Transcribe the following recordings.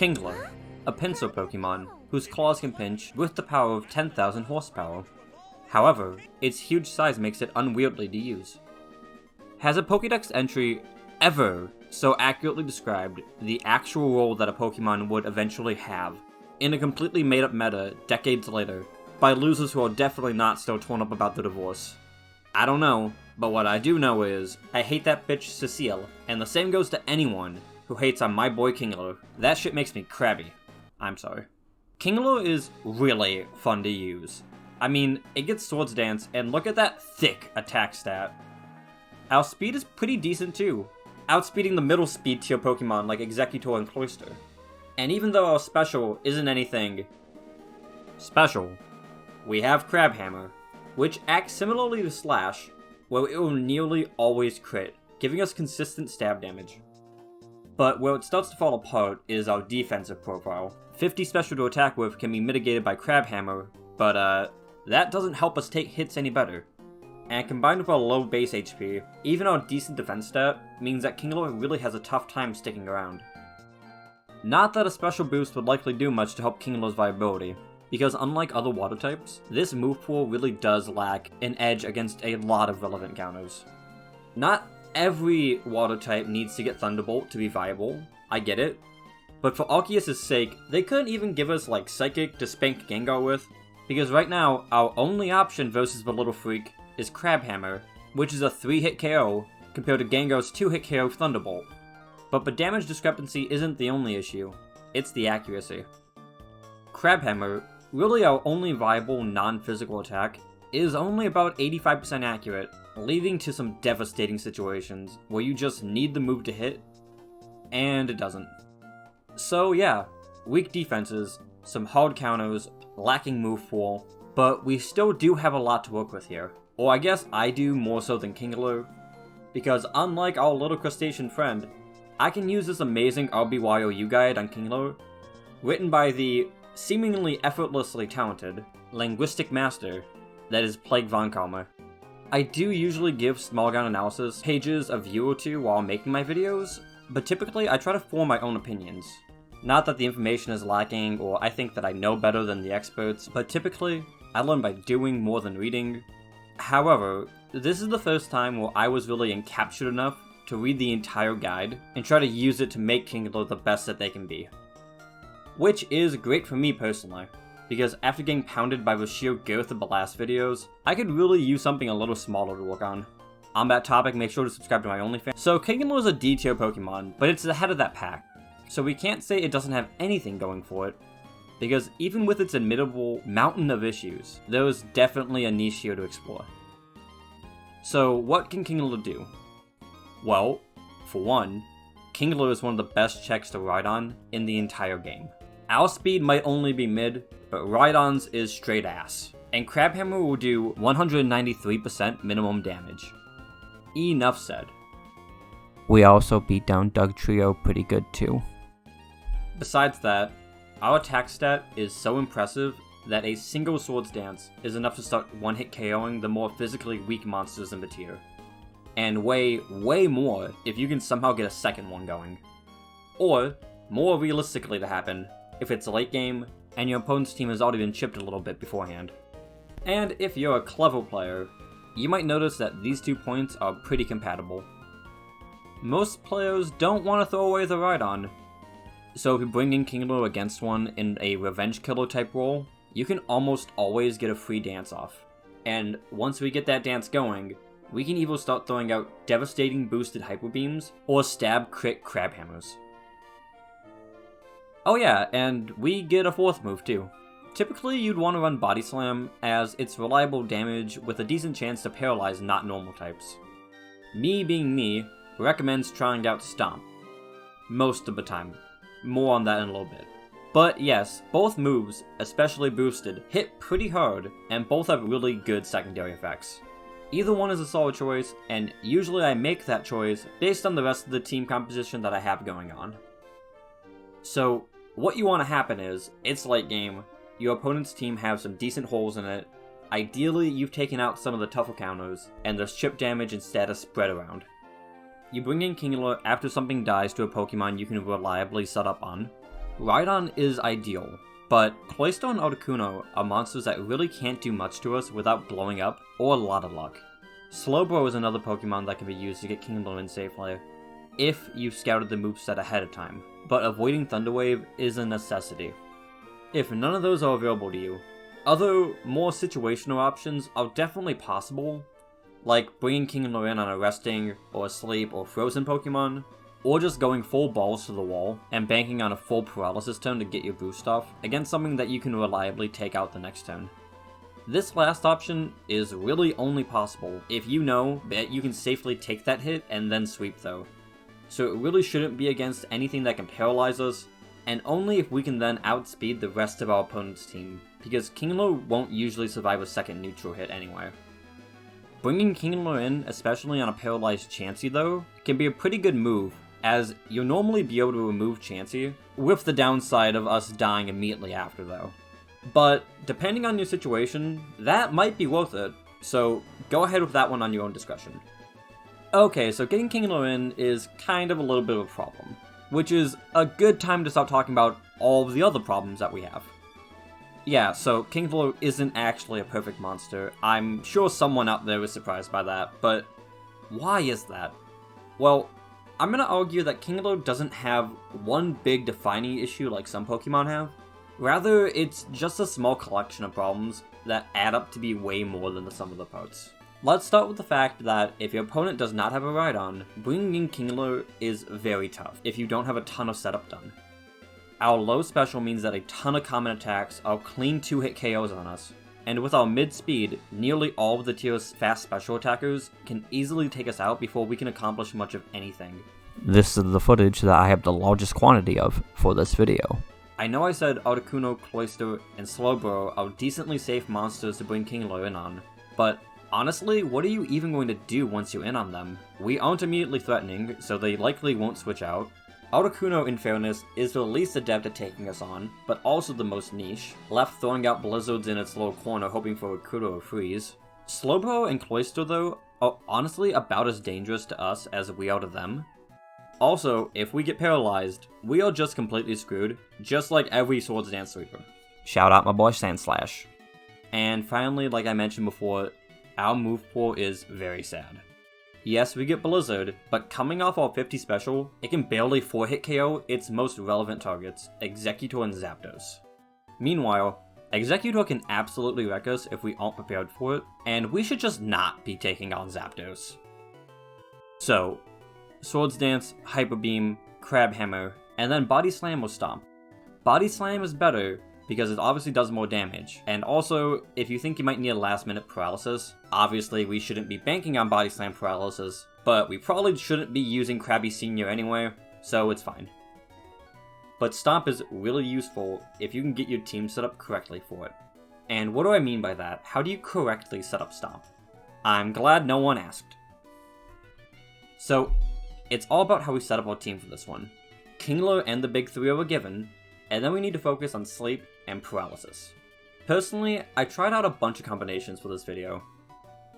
Kingler, a pincer Pokemon whose claws can pinch with the power of 10,000 horsepower. However, its huge size makes it unwieldy to use. Has a Pokédex entry ever so accurately described the actual role that a Pokemon would eventually have in a completely made-up meta decades later by losers who are definitely not still torn up about the divorce? I don't know, but what I do know is, I hate that bitch Cecile, and the same goes to anyone who hates on my boy Kingler. That shit makes me crabby. I'm sorry. Kingler is really fun to use. I mean, it gets Swords Dance, and look at that thick attack stat. Our speed is pretty decent too, outspeeding the middle speed tier Pokemon like Exeggutor and Cloyster. And even though our special isn't anything special, we have Crabhammer, which acts similarly to Slash, where it will nearly always crit, giving us consistent stab damage. But where it starts to fall apart is our defensive profile. 50 special to attack with can be mitigated by Crabhammer, but that doesn't help us take hits any better. And combined with our low base HP, even our decent defense stat means that Kingler really has a tough time sticking around. Not that a special boost would likely do much to help Kingler's viability, because unlike other water types, this move pool really does lack an edge against a lot of relevant counters. Not every water type needs to get Thunderbolt to be viable, I get it, but for Arceus' sake, they couldn't even give us like Psychic to spank Gengar with, because right now, our only option versus the Little Freak is Crabhammer, which is a 3-hit KO compared to Gengar's 2-hit KO Thunderbolt. But the damage discrepancy isn't the only issue, it's the accuracy. Crabhammer, really our only viable non-physical attack, is only about 85% accurate, leading to some devastating situations where you just need the move to hit, and it doesn't. So yeah, weak defenses, some hard counters, lacking move pool, but we still do have a lot to work with here. Or I guess I do more so than Kingler, because unlike our little crustacean friend, I can use this amazing RBY guide on Kingler, written by the seemingly effortlessly talented linguistic master that is Plague Von Karma. I do usually give Smallgun analysis pages a view or two while making my videos, but typically I try to form my own opinions. Not that the information is lacking or I think that I know better than the experts, but typically I learn by doing more than reading. However, this is the first time where I was really encaptured enough to read the entire guide and try to use it to make Kingler the best that they can be. Which is great for me personally, because after getting pounded by the sheer girth of the last videos, I could really use something a little smaller to work on. On that topic, make sure to subscribe to my OnlyFans. So Kingler is a D tier Pokemon, but it's the head of that pack, so we can't say it doesn't have anything going for it, because even with its admittable mountain of issues, there is definitely a niche here to explore. So what can Kingler do? Well, for one, Kingler is one of the best checks to Rhydon in the entire game. Our speed might only be mid, but Rhydon's is straight ass, and Crabhammer will do 193% minimum damage. Enough said. We also beat down Dugtrio pretty good too. Besides that, our attack stat is so impressive that a single Swords Dance is enough to start one-hit KOing the more physically weak monsters in the tier. And way more if you can somehow get a second one going. Or, more realistically to happen, if it's late game and your opponent's team has already been chipped a little bit beforehand. And if you're a clever player, you might notice that these 2 points are pretty compatible. Most players don't want to throw away the Rhydon, so if you bring in Kingler against one in a revenge killer type role, you can almost always get a free dance off. And once we get that dance going, we can either start throwing out devastating boosted Hyper Beams, or stab crit Crabhammers. Oh yeah, and we get a 4th move too. Typically you'd want to run Body Slam, as it's reliable damage with a decent chance to paralyze not normal types. Me being me, recommends trying out Stomp. Most of the time. More on that in a little bit. But yes, both moves, especially boosted, hit pretty hard, and both have really good secondary effects. Either one is a solid choice, and usually I make that choice based on the rest of the team composition that I have going on. So, what you want to happen is, it's late game, your opponent's team have some decent holes in it, ideally you've taken out some of the tougher counters, and there's chip damage and status spread around. You bring in Kingler after something dies to a Pokemon you can reliably set up on, Rhydon is ideal, but Cloyster and Articuno are monsters that really can't do much to us without blowing up or a lot of luck. Slowbro is another Pokemon that can be used to get Kingler in safely, if you've scouted the moveset ahead of time, but avoiding Thunder Wave is a necessity. If none of those are available to you, other, more situational options are definitely possible, like bringing Kingler in on a resting, or asleep, or frozen Pokemon, or just going full balls to the wall and banking on a full paralysis turn to get your boost off against something that you can reliably take out the next turn. This last option is really only possible if you know that you can safely take that hit and then sweep though. So it really shouldn't be against anything that can paralyze us, and only if we can then outspeed the rest of our opponent's team, because Kingler won't usually survive a second neutral hit anyway. Bringing Kingler in, especially on a paralyzed Chansey though, can be a pretty good move, as you'll normally be able to remove Chansey, with the downside of us dying immediately after though. But, depending on your situation, that might be worth it, so go ahead with that one on your own discretion. Okay, so getting Kingler in is kind of a little bit of a problem, which is a good time to start talking about all of the other problems that we have. Yeah, so Kingler isn't actually a perfect monster. I'm sure someone out there is surprised by that, but why is that? Well, I'm gonna argue that Kingler doesn't have one big defining issue like some Pokemon have. Rather, it's just a small collection of problems that add up to be way more than the sum of the parts. Let's start with the fact that if your opponent does not have a Rhydon, bringing in Kingler is very tough if you don't have a ton of setup done. Our low special means that a ton of common attacks are clean 2-hit KOs on us, and with our mid-speed, nearly all of the tier's fast special attackers can easily take us out before we can accomplish much of anything. This is the footage that I have the largest quantity of for this video. I know I said Articuno, Cloyster, and Slowbro are decently safe monsters to bring Kingler in on, but honestly, what are you even going to do once you're in on them? We aren't immediately threatening, so they likely won't switch out. Articuno, in fairness, is the least adept at taking us on, but also the most niche, left throwing out blizzards in its little corner hoping for a Kudo or freeze. Slowbro and Cloyster, though, are honestly about as dangerous to us as we are to them. Also, if we get paralyzed, we are just completely screwed, just like every Swords Dance Sweeper. Shout out my boy Sandslash. And finally, like I mentioned before, our move pool is very sad. Yes, we get Blizzard, but coming off our 50 special, it can barely 4-hit KO its most relevant targets, Exeggutor and Zapdos. Meanwhile, Exeggutor can absolutely wreck us if we aren't prepared for it, and we should just not be taking on Zapdos. So, Swords Dance, Hyper Beam, Crab Hammer, and then Body Slam or Stomp. Body Slam is better, because it obviously does more damage, and also, if you think you might need a last minute paralysis, obviously we shouldn't be banking on Body Slam paralysis, but we probably shouldn't be using Krabby Senior anyway, so it's fine. But Stomp is really useful if you can get your team set up correctly for it. And what do I mean by that? How do you correctly set up Stomp? I'm glad no one asked. So, it's all about how we set up our team for this one. Kingler and the big three are a given, and then we need to focus on sleep and paralysis. Personally, I tried out a bunch of combinations for this video.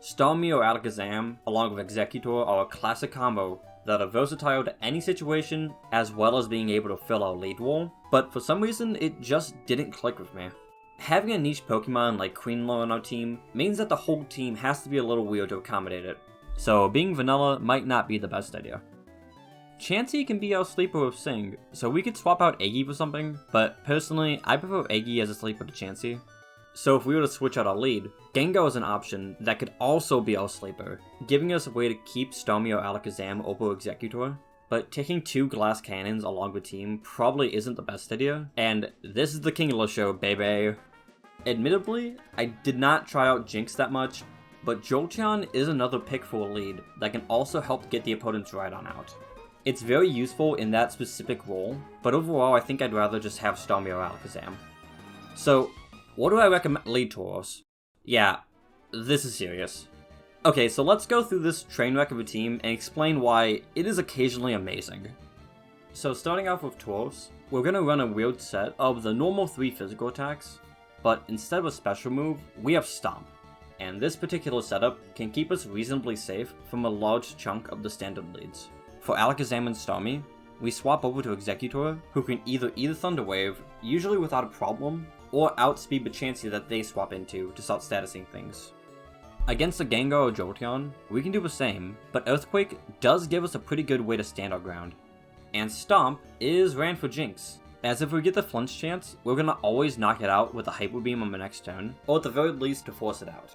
Starmie or Alakazam, along with Exeggutor, are a classic combo that are versatile to any situation, as well as being able to fill our lead wall, but for some reason it just didn't click with me. Having a niche Pokemon like Kingler on our team means that the whole team has to be a little weird to accommodate it, so being vanilla might not be the best idea. Chansey can be our sleeper with Sing, so we could swap out Eggy for something, but personally, I prefer Eggy as a sleeper to Chansey. So if we were to switch out our lead, Gengar is an option that could also be our sleeper, giving us a way to keep Starmie or Alakazam over Exeggutor, but taking 2 glass cannons along the team probably isn't the best idea, and this is the Kingler show, baby! Admittedly, I did not try out Jinx that much, but Jolteon is another pick for a lead that can also help get the opponent's Rhydon out. It's very useful in that specific role, but overall I think I'd rather just have Starmie or Alakazam. So, what do I recommend? Lead Tauros. Yeah, this is serious. Okay, so let's go through this train wreck of a team and explain why it is occasionally amazing. So starting off with Tauros, we're gonna run a weird set of the normal 3 physical attacks, but instead of a special move, we have Stomp. And this particular setup can keep us reasonably safe from a large chunk of the standard leads. For Alakazam and Starmie, we swap over to Executor, who can either eat a Thunder Wave, usually without a problem, or outspeed the Chansey that they swap into to start statusing things. Against a Gengar or Jolteon, we can do the same, but Earthquake does give us a pretty good way to stand our ground. And Stomp is ran for Jinx, as if we get the flinch chance, we're gonna always knock it out with a Hyper Beam on the next turn, or at the very least to force it out.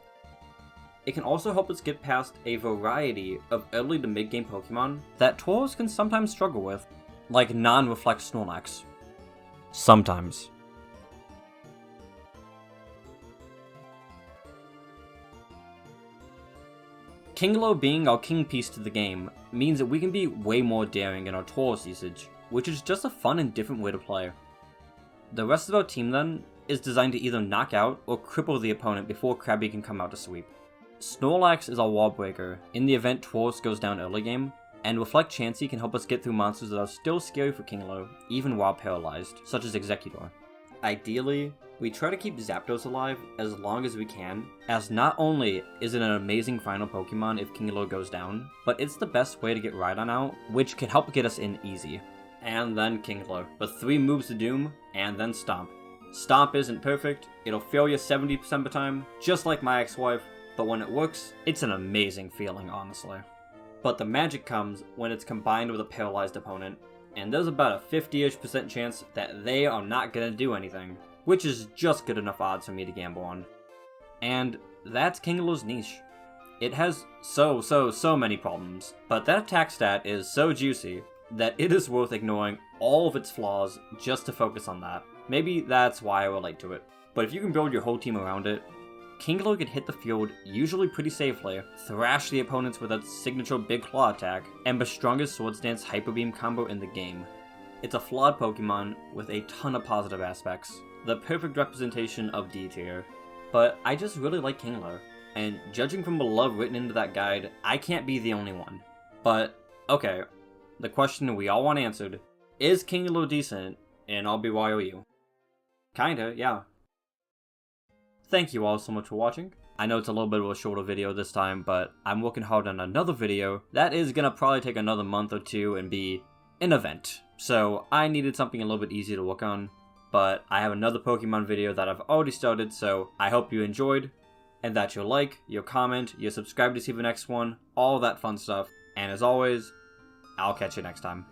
It can also help us get past a variety of early to mid game Pokemon that Tauros can sometimes struggle with, like non-reflect Snorlax. Sometimes. Kingler being our king piece to the game means that we can be way more daring in our Tauros usage, which is just a fun and different way to play. The rest of our team then is designed to either knock out or cripple the opponent before Krabby can come out to sweep. Snorlax is our wall breaker in the event Tauros goes down early game, and Reflect Chansey can help us get through monsters that are still scary for Kingler, even while paralyzed, such as Executor. Ideally, we try to keep Zapdos alive as long as we can, as not only is it an amazing final Pokemon if Kingler goes down, but it's the best way to get Rhydon out, which can help get us in easy. And then Kingler, with 3 moves to doom, and then Stomp. Stomp isn't perfect, it'll fail you 70% of the time, just like my ex-wife, but when it works, it's an amazing feeling, honestly. But the magic comes when it's combined with a paralyzed opponent, and there's about a 50-ish% chance that they are not gonna do anything, which is just good enough odds for me to gamble on. And that's Kingler's niche. It has so many problems, but that attack stat is so juicy that it is worth ignoring all of its flaws just to focus on that. Maybe that's why I relate to it. But if you can build your whole team around it, Kingler can hit the field usually pretty safely, thrash the opponents with its signature Big Claw attack, and the strongest Swords Dance Hyper Beam combo in the game. It's a flawed Pokemon with a ton of positive aspects, the perfect representation of D tier. But I just really like Kingler, and judging from the love written into that guide, I can't be the only one. But, okay, the question we all want answered, is Kingler decent in RBY or U? Kinda, yeah. Thank you all so much for watching. I know it's a little bit of a shorter video this time, but I'm working hard on another video that is gonna probably take another month or two and be an event. So I needed something a little bit easier to work on, but I have another Pokemon video that I've already started, so I hope you enjoyed, and that you'll like, you'll comment, you'll subscribe to see the next one, all that fun stuff, and as always, I'll catch you next time.